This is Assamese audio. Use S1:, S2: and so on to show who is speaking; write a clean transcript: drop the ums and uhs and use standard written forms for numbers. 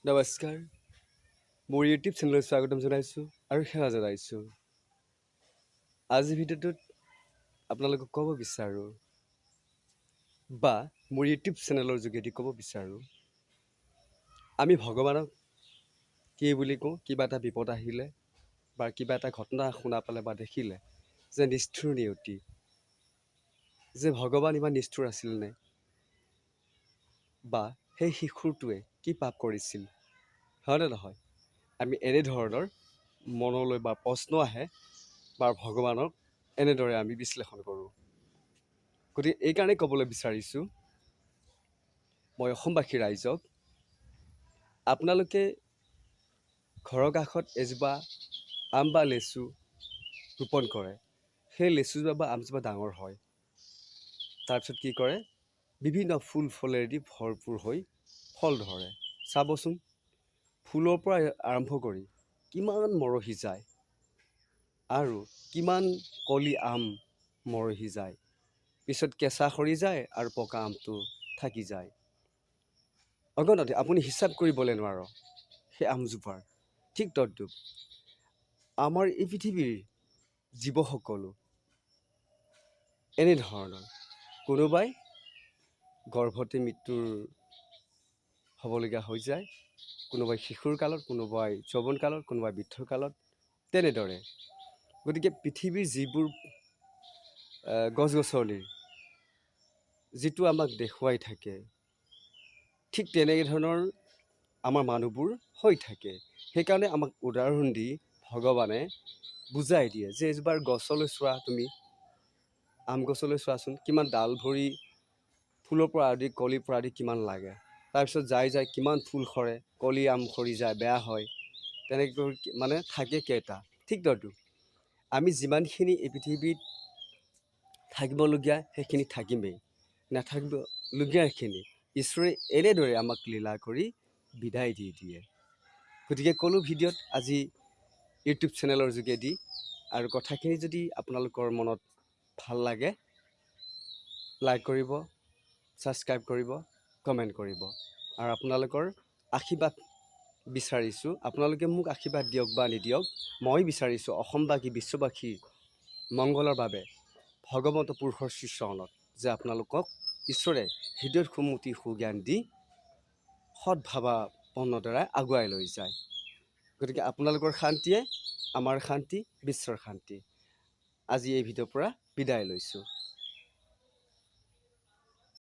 S1: নমস্কাৰ, মোৰ ইউটিউব চেনেলত স্বাগতম জনাইছোঁ আৰু সেৱা জনাইছোঁ। আজিৰ ভিডিঅ'টোত আপোনালোকক ক'ব বিচাৰোঁ বা মোৰ ইউটিউব চেনেলৰ যোগেদি ক'ব বিচাৰোঁ, আমি ভগৱানক কি বুলি কওঁ, কিবা এটা বিপদ আহিলে বা কিবা এটা ঘটনা শুনা পালে বা দেখিলে যে নিষ্ঠুৰ নিয়তি, যে ভগৱান ইমান নিষ্ঠুৰ আছিলনে, বা সেই শিশুটোৱে কি পাপ কৰিছিল, হয়নে নহয়? আমি এনেধৰণৰ মনলৈ বা প্ৰশ্ন আহে বা ভগৱানক এনেদৰে আমি বিশ্লেষণ কৰোঁ। গতিকে এইকাৰণে ক'বলৈ বিচাৰিছোঁ, মই অসমবাসী ৰাইজক, আপোনালোকে ঘৰৰ কাষত এজোপা আম বা লেচু ৰোপণ কৰে। সেই লেচুজোপা বা আমজোপা ডাঙৰ হয়, তাৰপিছত কি কৰে, বিভিন্ন ফুল ফলেৰেদি ভৰপূৰ হৈ ফল ধৰে। চাবচোন, ফুলৰ পৰা আৰম্ভ কৰি কিমান মৰহি যায় আৰু কিমান কলি আম মৰহি যায়, পিছত কেঁচা সৰি যায় আৰু পকা আমটো থাকি যায়। অগণতে আপুনি হিচাপ কৰিবলৈ নোৱাৰ সেই আমজোপাৰ। ঠিক তদ্ৰূপ আমাৰ এই পৃথিৱীৰ জীৱসকলো এনেধৰণৰ, কোনোবাই গৰ্ভতে মৃত্যুৰ হ'বলগীয়া হৈ যায়, কোনোবাই শিশুৰ কালত, কোনোবাই যৌৱন কালত, কোনোবাই বৃদ্ধৰ কালত, তেনেদৰে। গতিকে পৃথিৱীৰ যিবোৰ গছ গছনিৰ যিটো আমাক দেখুৱাই থাকে, ঠিক তেনেধৰণৰ আমাৰ মানুহবোৰ হৈ থাকে। সেইকাৰণে আমাক উদাহৰণ দি ভগৱানে বুজাই দিয়ে যে এজোপা গছলৈ চোৱা, তুমি আম গছলৈ চোৱাচোন, কিমান ডাল ভৰি ফুলৰ পৰা আদি কলিৰ পৰা আদি কিমান লাগে, তাৰপিছত যাই কিমান ফুল সৰে, কলি আম সৰি যায়, বেয়া হয়, তেনেকৈ মানে থাকে কেইটা। ঠিক তদ্ৰূপ আমি যিমানখিনি এই পৃথিৱীত থাকিবলগীয়া সেইখিনি থাকিমেই, নাথাকিবলগীয়াখিনি ঈশ্বৰে এনেদৰে আমাক লীলা কৰি বিদায় দি দিয়ে। গতিকে ক'লো ভিডিঅ'ত আজি ইউটিউব চেনেলৰ যোগেদি, আৰু কথাখিনি যদি আপোনালোকৰ মনত ভাল লাগে, লাইক কৰিব, ছাবস্ক্ৰাইব কৰিব, কমেণ্ট কৰিব, আৰু আপোনালোকৰ আশীৰ্বাদ বিচাৰিছোঁ। আপোনালোকে মোক আশীৰ্বাদ দিয়ক বা নিদিয়ক, মই বিচাৰিছোঁ অসমবাসী বিশ্ববাসীৰ মংগলৰ বাবে ভগৱন্ত পুৰুষৰ শ্ৰীচৰণত যে আপোনালোকক ঈশ্বৰে হৃদয়ত সুমতি সুজ্ঞান দি সৎভাৱাপন্ন দ্বাৰা আগুৱাই লৈ যায়। গতিকে আপোনালোকৰ শান্তিয়ে আমাৰ শান্তি, বিশ্বৰ শান্তি। আজি এই ভিডিঅ'ৰ পৰা বিদায় লৈছোঁ।